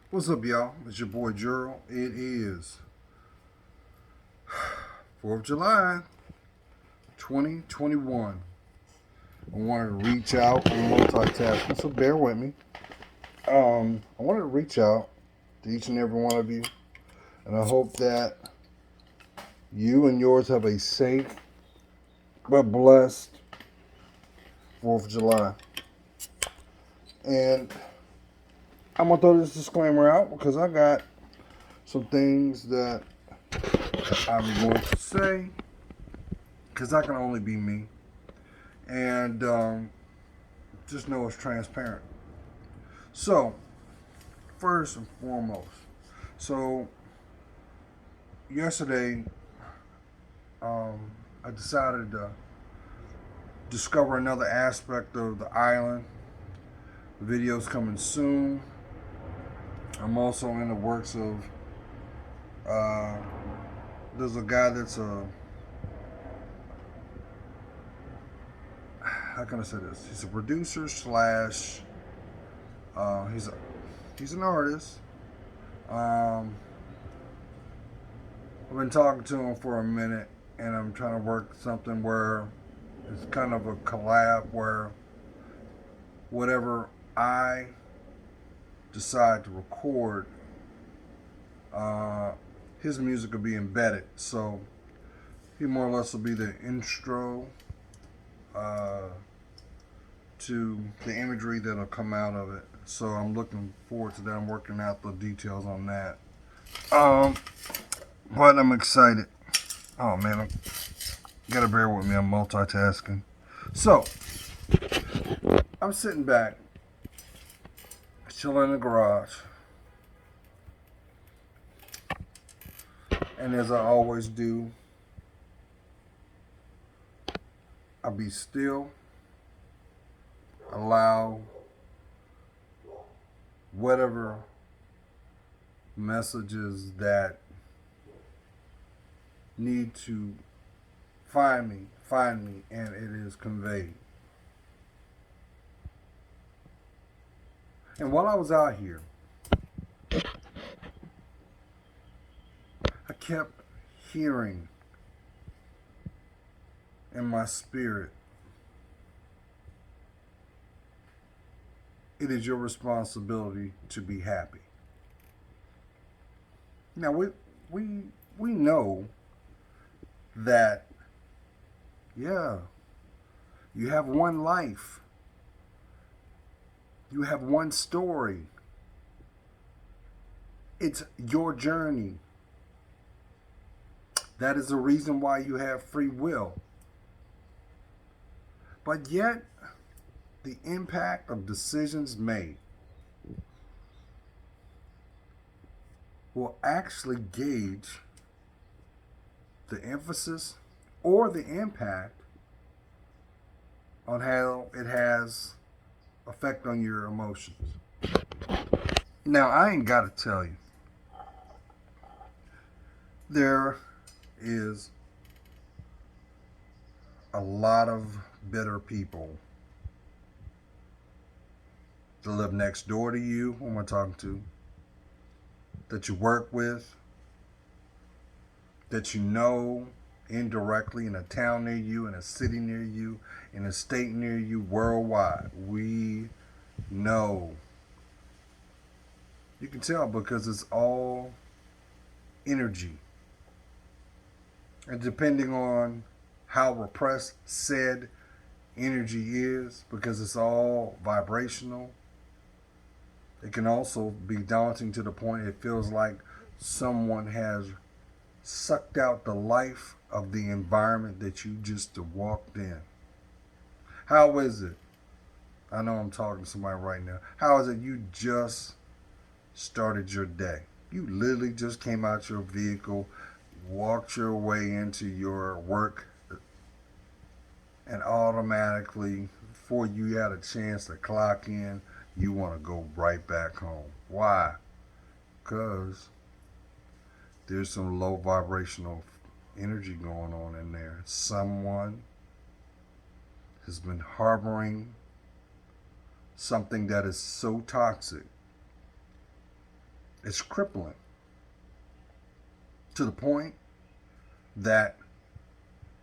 What's up, y'all? It's your boy Gerald. It is 4th of July, 2021. I wanted to reach out. I'm multitasking, so bear with me. I wanted to reach out to each and every one of you, and I hope that you and yours have a safe but blessed 4th of July. And I'm gonna throw this disclaimer out because I got some things that I'm going to say because I can only be me, and just know it's transparent. So, first and foremost, so yesterday, I decided to discover another aspect of the island. The video's coming soon. I'm also in the works of. Uh, there's a guy that's a. How can I say this? He's a producer slash. He's a. He's an artist. Um, I've been talking to him for a minute, and I'm trying to work something where it's kind of a collab where whatever I decide to record, uh, his music will be embedded. So he more or less will be the intro uh, to the imagery that'll come out of it. So I'm looking forward to that. I'm working out the details on that. Um, but I'm excited. Oh man, you gotta bear with me. I'm multitasking. So I'm sitting back, chilling in the garage, and as I always do, I'll be still, allow whatever messages that need to find me, and it is conveyed. And while I was out here, I kept hearing in my spirit, it is your responsibility to be happy. Now we we know that, yeah, you have one life. You have one story. It's your journey. That is the reason why you have free will. But yet, the impact of decisions made will actually gauge the emphasis or the impact on how it has effect on your emotions. Now, I ain't got to tell you, there is a lot of bitter people that live next door to you, who am I talking to, that you work with, that you know indirectly in a town near you, in a city near you, in a state near you, worldwide. We know. You can tell because it's all energy. And depending on how repressed said energy is, because it's all vibrational, it can also be daunting to the point it feels like someone has sucked out the life of the environment that you just walked in. How is it? I know I'm talking to somebody right now. How is it you just started your day? You literally just came out your vehicle, walked your way into your work, and automatically, before you had a chance to clock in, you want to go right back home. Why? Because there's some low vibrational energy going on in there. Someone has been harboring something that is so toxic, it's crippling to the point that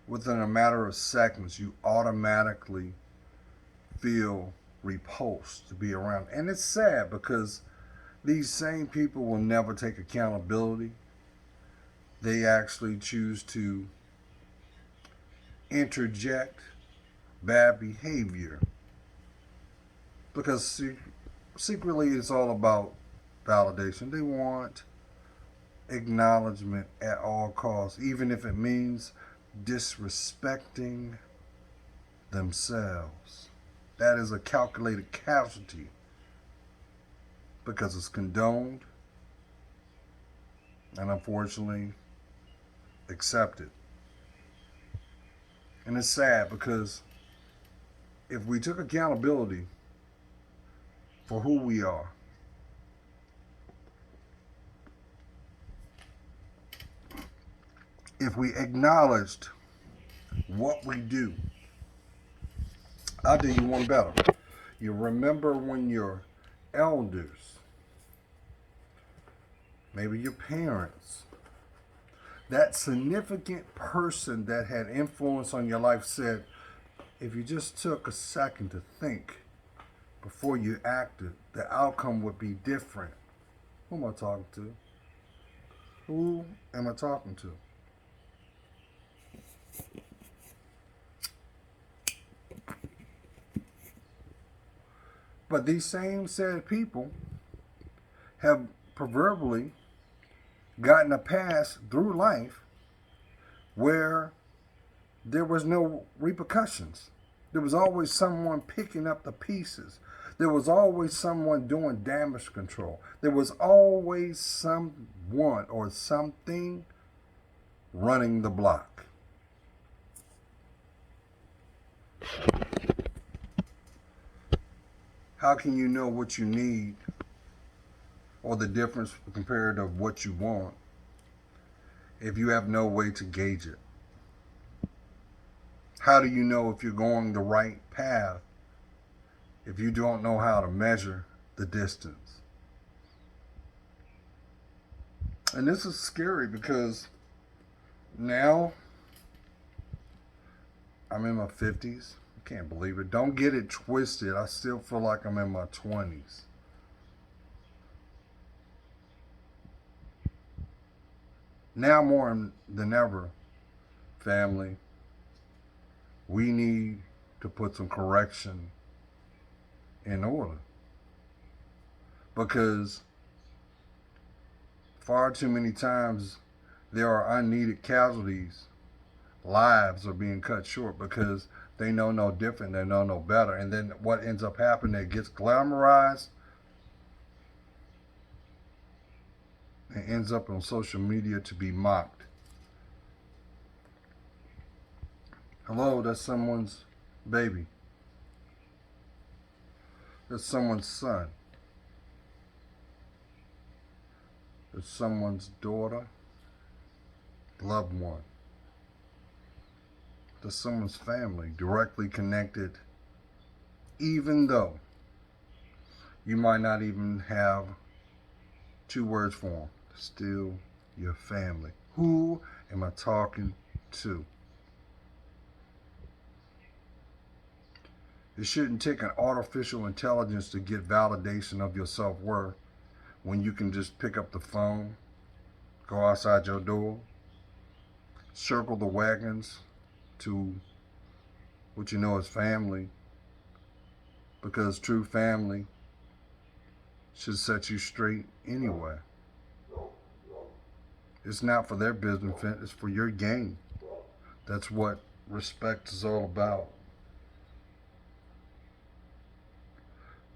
within a matter of seconds, you automatically feel repulsed to be around. And it's sad because these same people will never take accountability. They actually choose to interject bad behavior because secretly it's all about validation. They want acknowledgement at all costs, even if it means disrespecting themselves. That is a calculated casualty because it's condoned and unfortunately accepted. And it's sad because if we took accountability for who we are, if we acknowledged what we do, I'll do you one better. You remember when your elders, maybe your parents, that significant person that had influence on your life said, if you just took a second to think before you acted, the outcome would be different. Who am I talking to? Who am I talking to? But these same said people have proverbially gotten a pass through life where there was no repercussions. There was always someone picking up the pieces. There was always someone doing damage control. There was always someone or something running the block. How can you know what you need or the difference compared to what you want if you have no way to gauge it? How do you know if you're going the right path if you don't know how to measure the distance? And this is scary because now I'm in my 50s. I can't believe it. Don't get it twisted. I still feel like I'm in my 20s. Now more than ever, family, we need to put some correction in order. Because far too many times there are unneeded casualties. Lives are being cut short because they know no different, they know no better. And then what ends up happening, it gets glamorized and ends up on social media to be mocked. Hello, that's someone's baby. That's someone's son. That's someone's daughter, loved one. That's someone's family, directly connected, even though you might not even have 2 words for them. Still your family. Who am I talking to? It shouldn't take an artificial intelligence to get validation of your self-worth when you can just pick up the phone, go outside your door, circle the wagons to what you know is family, because true family should set you straight anyway. It's not for their business, it's for your gain. That's what respect is all about.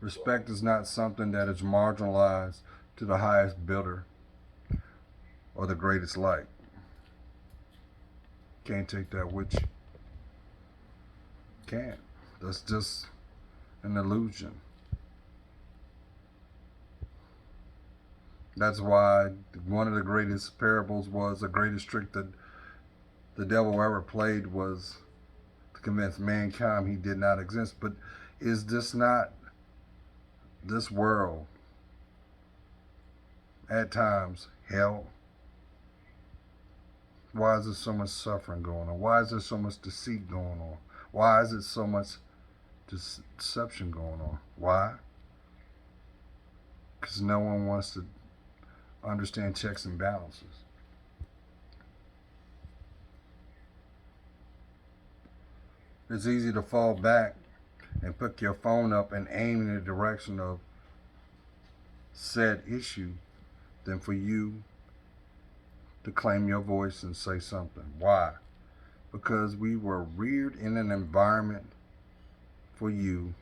Respect is not something that is marginalized to the highest bidder or the greatest light. Can't take that with you. Can't. That's just an illusion. That's why one of the greatest parables was the greatest trick that the devil ever played was to convince mankind he did not exist. But is this not this world at times hell? Why is there so much suffering going on? Why is there so much deceit going on? Why is it so much deception going on? Why? Because no one wants to understand checks and balances. It's easy to fall back and pick your phone up and aim in the direction of said issue than for you to claim your voice and say something. Why? Because we were reared in an environment for you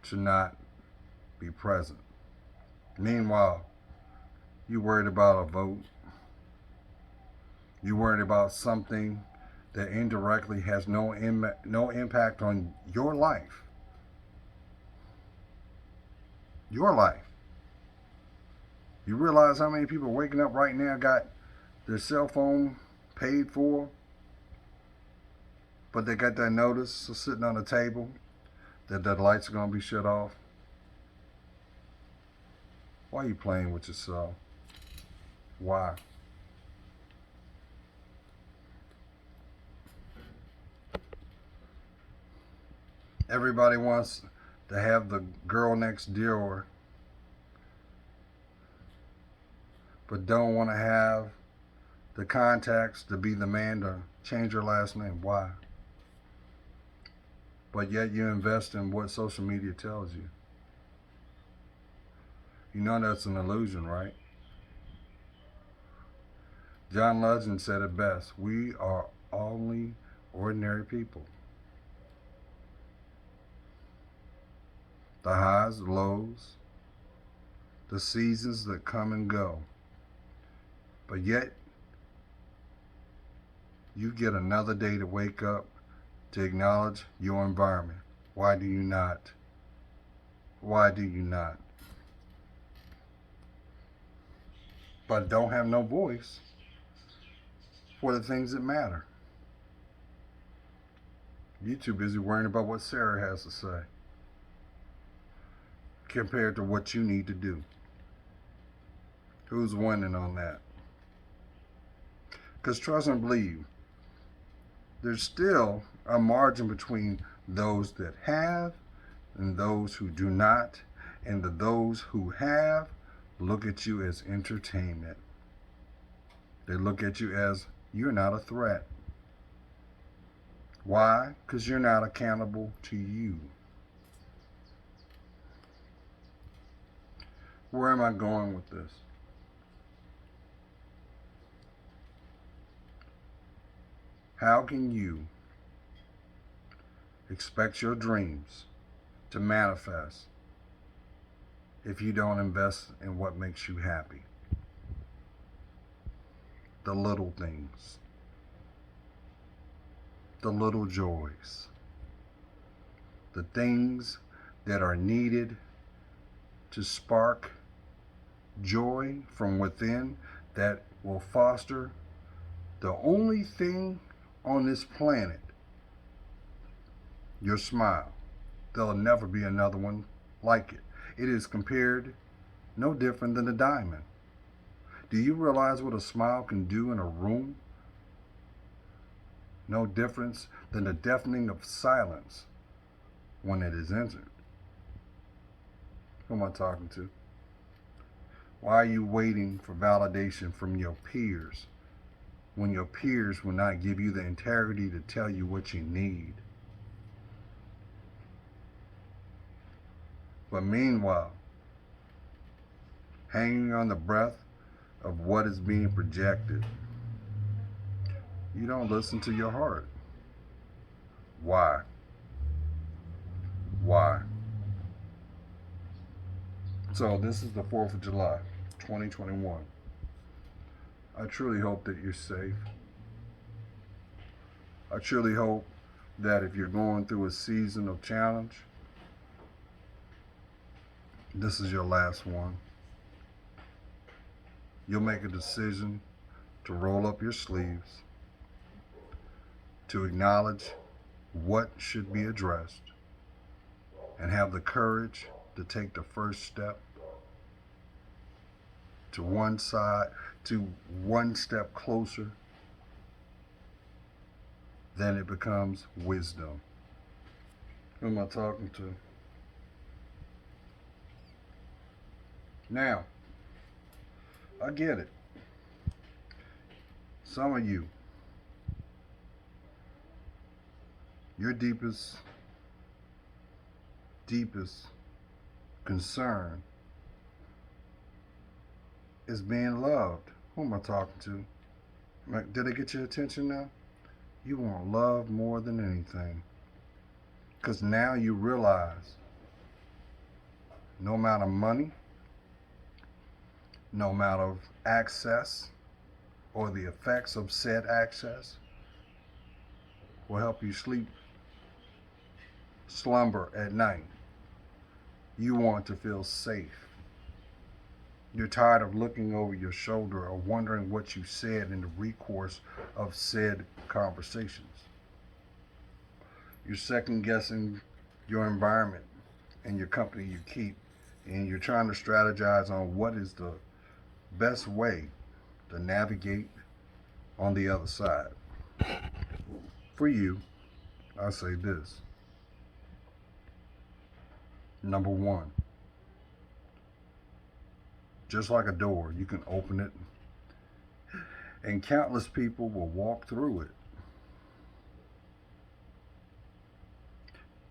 to not be present. Meanwhile, you worried about a vote. You worried about something that indirectly has no impact on your life. Your life. You realize how many people waking up right now got their cell phone paid for, but they got that notice sitting on the table that the lights are going to be shut off? Why are you playing with yourself? Why? Everybody wants to have the girl next door, but don't want to have the contacts to be the man to change her last name. Why? But yet you invest in what social media tells you. You know that's an illusion, right? John Legend said it best. We are only ordinary people. The highs, the lows, the seasons that come and go. But yet, you get another day to wake up to acknowledge your environment. Why do you not? Why do you not? But don't have no voice for the things that matter. You're too busy worrying about what Sarah has to say compared to what you need to do. Who's winning on that? Because trust and believe, there's still a margin between those that have and those who do not, and those who have look at you as entertainment. They look at you as you're not a threat. Why? Because you're not accountable to you. Where am I going with this? How can you expect your dreams to manifest if you don't invest in what makes you happy? The little things, the little joys, the things that are needed to spark joy from within that will foster the only thing on this planet, your smile. There'll never be another one like it. It is compared no different than a diamond. Do you realize what a smile can do in a room? No difference than the deafening of silence when it is entered. Who am I talking to? Why are you waiting for validation from your peers when your peers will not give you the integrity to tell you what you need? But meanwhile, hanging on the breath of what is being projected, you don't listen to your heart. Why? Why? So this is the 4th of July, 2021. I truly hope that you're safe. I truly hope that if you're going through a season of challenge, this is your last one. You'll make a decision to roll up your sleeves, to acknowledge what should be addressed, and have the courage to take the first step to one step closer, then it becomes wisdom. Who am I talking to? Now, I get it. Some of you, your deepest concern is being loved. Who am I talking to? Like, did it get your attention now? You want love more than anything. Because now you realize no amount of money, no amount of access, or the effects of said access will help you slumber at night. You want to feel safe. You're tired of looking over your shoulder or wondering what you said in the recourse of said conversations. You're second guessing your environment and your company you keep, and you're trying to strategize on what is the best way to navigate on the other side. For you, I say this. Number one, just like a door, you can open it and countless people will walk through it.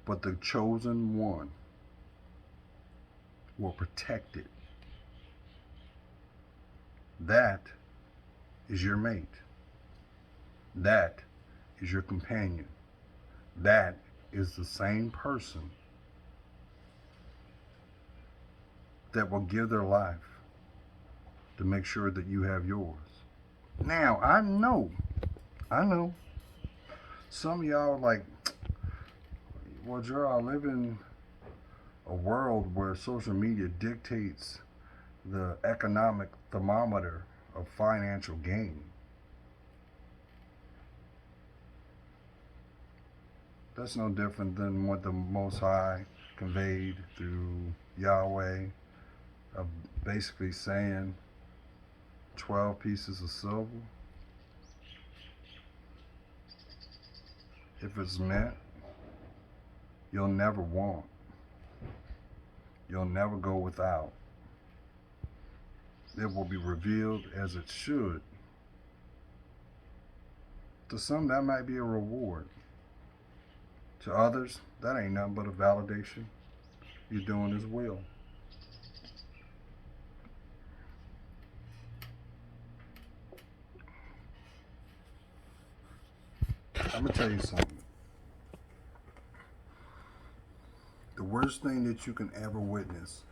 But the chosen one will protect it. That is your mate. That is your companion. That is the same person that will give their life to make sure that you have yours. Now, I know, some of y'all are like, well, Gerald, I live in a world where social media dictates the economic thermometer of financial gain. That's no different than what the Most High conveyed through Yahweh of basically saying 12 pieces of silver. If it's meant, you'll never want. You'll never go without. It will be revealed as it should. To some, that might be a reward. To others, that ain't nothing but a validation. You're doing His will. I'm going to tell you something. The worst thing that you can ever witness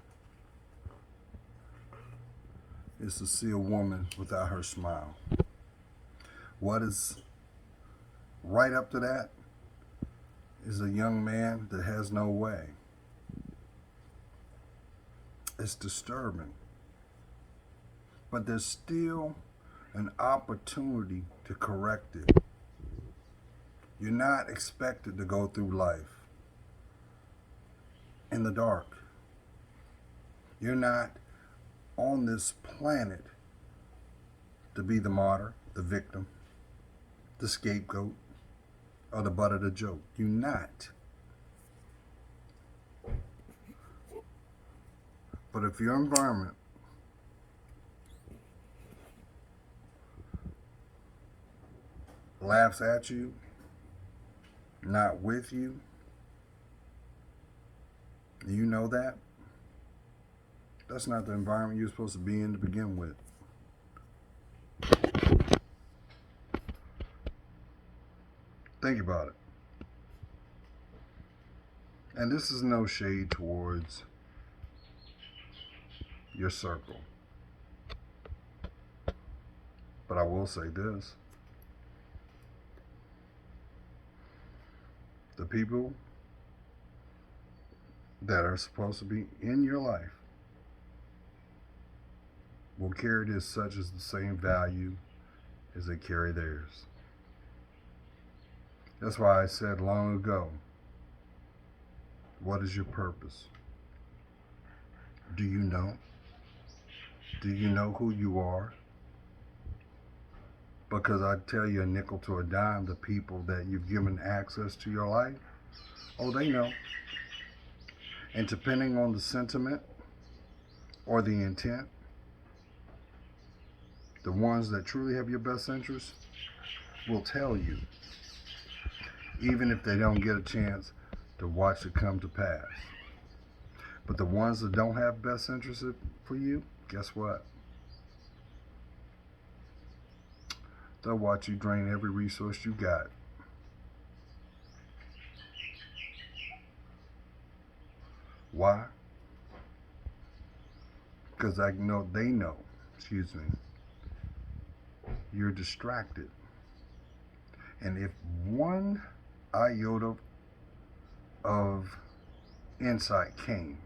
is to see a woman without her smile. What is right up to that is a young man that has no way. It's disturbing. But there's still an opportunity to correct it. You're not expected to go through life in the dark. You're not on this planet to be the martyr, the victim, the scapegoat, or the butt of the joke. You're not. But if your environment laughs at you, not with you, you know that, that's not the environment you're supposed to be in to begin with. Think about it. And this is no shade towards your circle. But I will say this. The people that are supposed to be in your life will carry this such as the same value as they carry theirs. That's why I said long ago, what is your purpose? Do you know? Do you know who you are? Because I tell you a nickel to a dime, the people that you've given access to your life, oh, they know. And depending on the sentiment or the intent, the ones that truly have your best interest will tell you, even if they don't get a chance to watch it come to pass. But the ones that don't have best interest for you, guess what? They'll watch you drain every resource you got. Why? Because I know they know, excuse me, you're distracted. And if one iota of insight came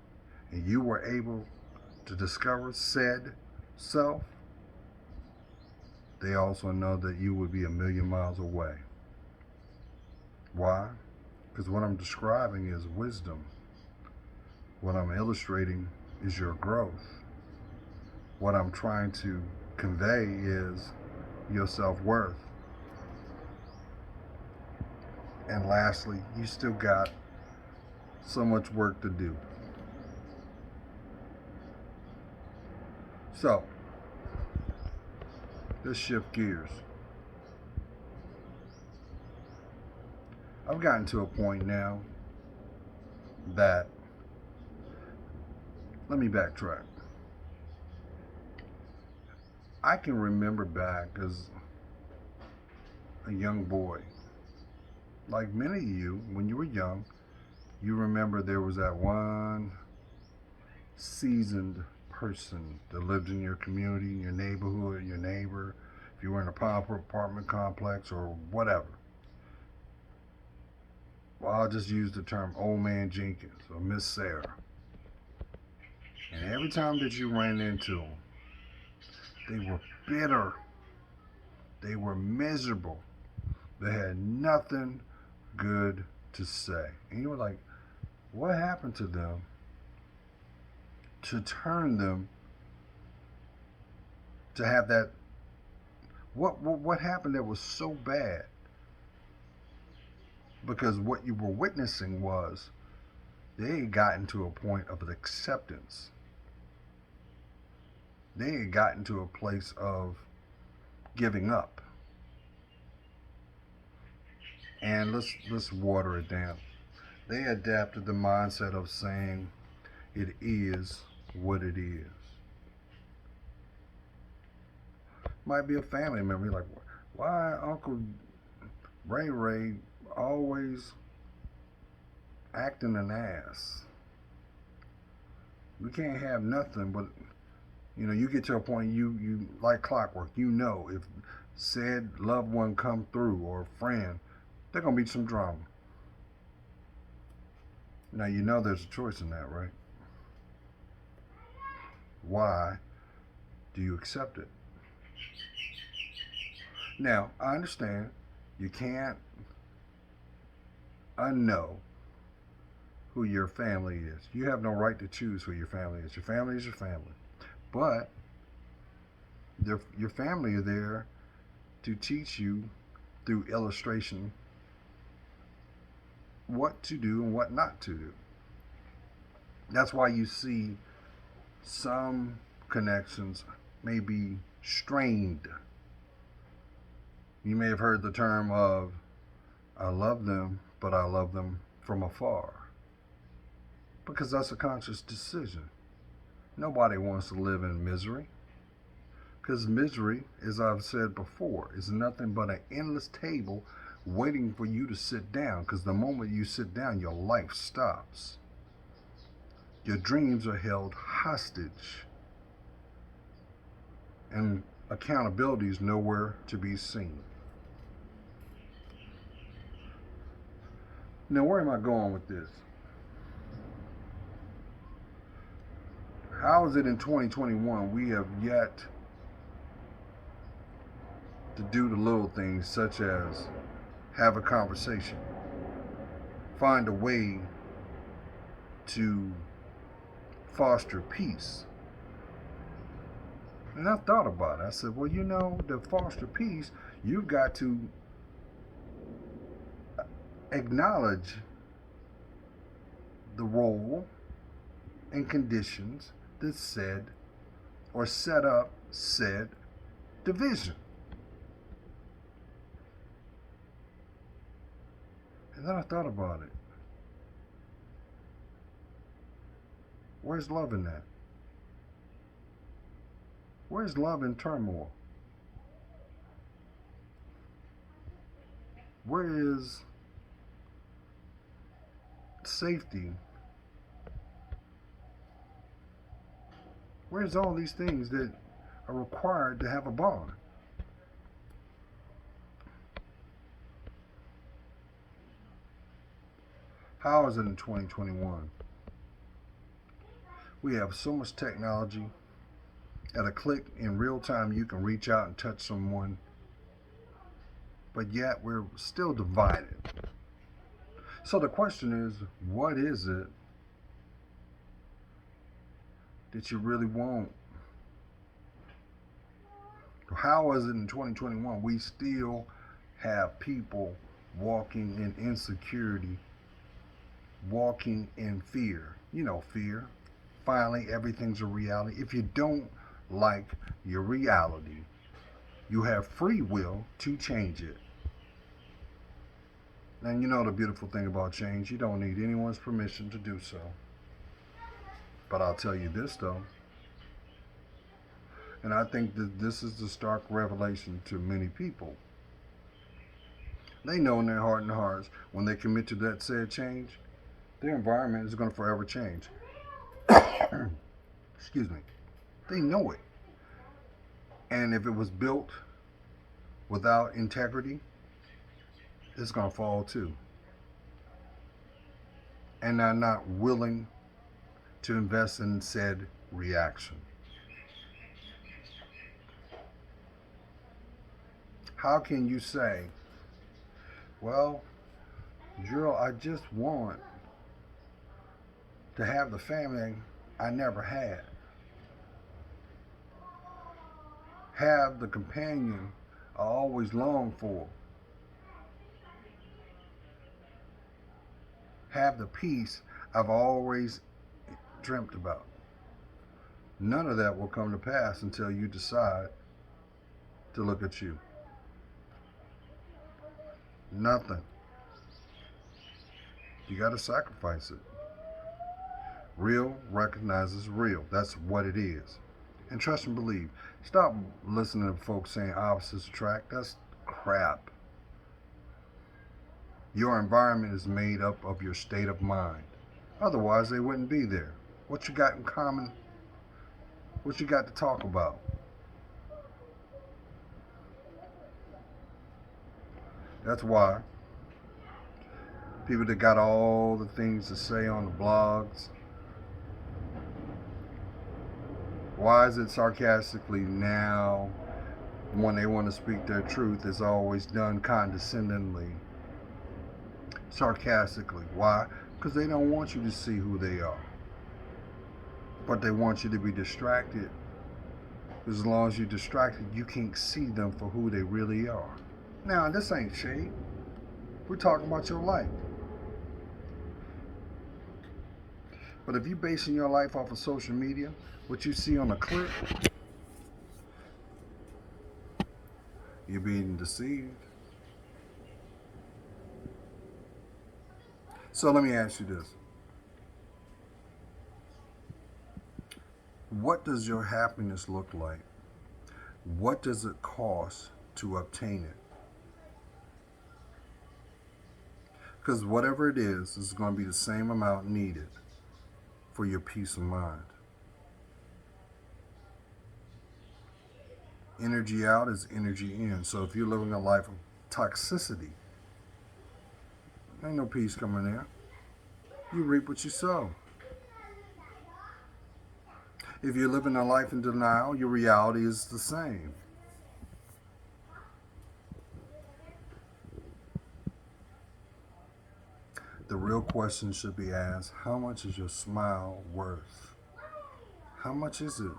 and you were able to discover said self, they also know that you would be a million miles away. Why? Because what I'm describing is wisdom. What I'm illustrating is your growth. What I'm trying to convey is your self-worth. And lastly, you still got so much work to do. So, let's shift gears. I've gotten to a point now that, let me backtrack. I can remember back as a young boy, like many of you, when you were young, you remember there was that one seasoned person that lived in your community, your neighborhood, your neighbor, if you were in a proper apartment complex or whatever. Well, I'll just use the term Old Man Jenkins or Miss Sarah. And every time that you ran into them, they were bitter. They were miserable. They had nothing good to say. And you were like, what happened to them to turn them to have that? What happened that was so bad? Because what you were witnessing was they had gotten to a point of acceptance. They had gotten to a place of giving up. And let's water it down. They adapted the mindset of saying it is what it is. Might be a family member. You're like, why Uncle Ray Ray always acting an ass? We can't have nothing but, you get to a point, you like clockwork, if said loved one come through or a friend, they're going to be some drama. Now there's a choice in that, right? Why do you accept it? Now, I understand you can't unknow who your family is. You have no right to choose who your family is. Your family is your family. But your family are there to teach you through illustration what to do and what not to do. That's why you see some connections may be strained. You may have heard the term of, I love them, but I love them from afar. Because that's a conscious decision. Nobody wants to live in misery. Because misery, as I've said before, is nothing but an endless table waiting for you to sit down. Because the moment you sit down, your life stops. Your dreams are held hostage. And accountability is nowhere to be seen. Now, where am I going with this? How is it in 2021 we have yet to do the little things such as have a conversation, find a way to foster peace. And I thought about it. I said, well, to foster peace, you've got to acknowledge the role and conditions that said or set up said division. And then I thought about it. Where's love in that? Where's love in turmoil? Where is safety? Where's all these things that are required to have a bond? How is it in 2021? We have so much technology. At a click in real time, you can reach out and touch someone, but yet we're still divided. So the question is, what is it that you really want? How is it in 2021 we still have people walking in insecurity, walking in fear? Fear. Finally, everything's a reality. If you don't like your reality, you have free will to change it. And the beautiful thing about change, you don't need anyone's permission to do so. But I'll tell you this though, and I think that this is the stark revelation to many people. They know in their heart and hearts, when they commit to that said change, their environment is going to forever change. Excuse me. They know it. And if it was built without integrity, it's going to fall too. And they're not willing to invest in said reaction. How can you say, well, Gerald, I just want to have the family I never had, have the companion I always longed for, have the peace I've always dreamt about? None of that will come to pass until you decide to look at you. Nothing. You got to sacrifice it. Real recognizes real. That's what it is. And trust and believe. Stop listening to folks saying opposites attract. That's crap. Your environment is made up of your state of mind. Otherwise, they wouldn't be there. What you got in common? What you got to talk about? That's why people that got all the things to say on the blogs, why is it sarcastically now when they want to speak their truth is always done condescendingly, sarcastically? Why? Because they don't want you to see who they are. But they want you to be distracted. As long as you're distracted, you can't see them for who they really are. Now, this ain't shade. We're talking about your life. But if you're basing your life off of social media, what you see on a clip, you're being deceived. So let me ask you this. What does your happiness look like? What does it cost to obtain it? Because whatever it is going to be the same amount needed for your peace of mind. Energy out is energy in. So if you're living a life of toxicity, ain't no peace coming there. You reap what you sow. If you're living a life in denial, your reality is the same. the real question should be asked, how much is your smile worth? How much is it?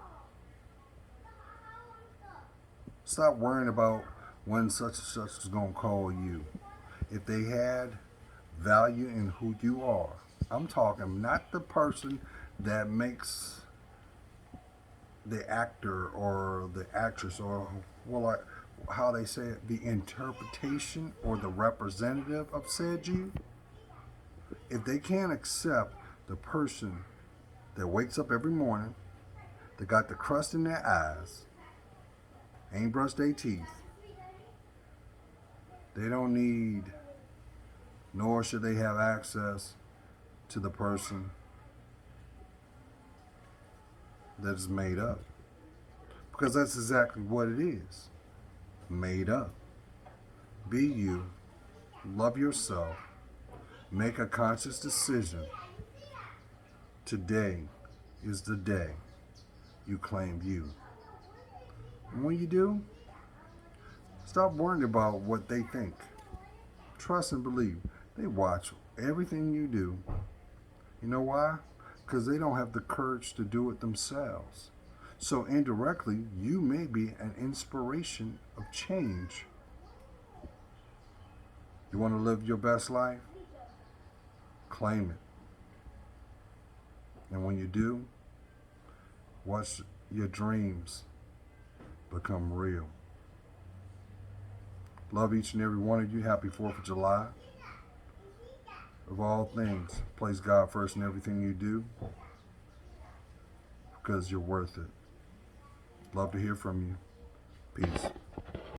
Stop worrying about when such and such is going to call you. If they had value in who you are, I'm talking not the person that makes the actor or the actress or, well, how they say it, the interpretation or the representative of said you. If they can't accept the person that wakes up every morning, that got the crust in their eyes, ain't brushed their teeth, they don't need, nor should they have access to the person that is made up. Because that's exactly what it is. Made up. Be you. Love yourself. Make a conscious decision. Today is the day you claim you. And when you do, stop worrying about what they think. Trust and believe. They watch everything you do. You know why? Because they don't have the courage to do it themselves. So indirectly, you may be an inspiration of change. You want to live your best life? Claim it. And when you do, watch your dreams become real. Love each and every one of you. Happy 4th of July. Of all things, place God first in everything you do, because you're worth it. Love to hear from you. Peace.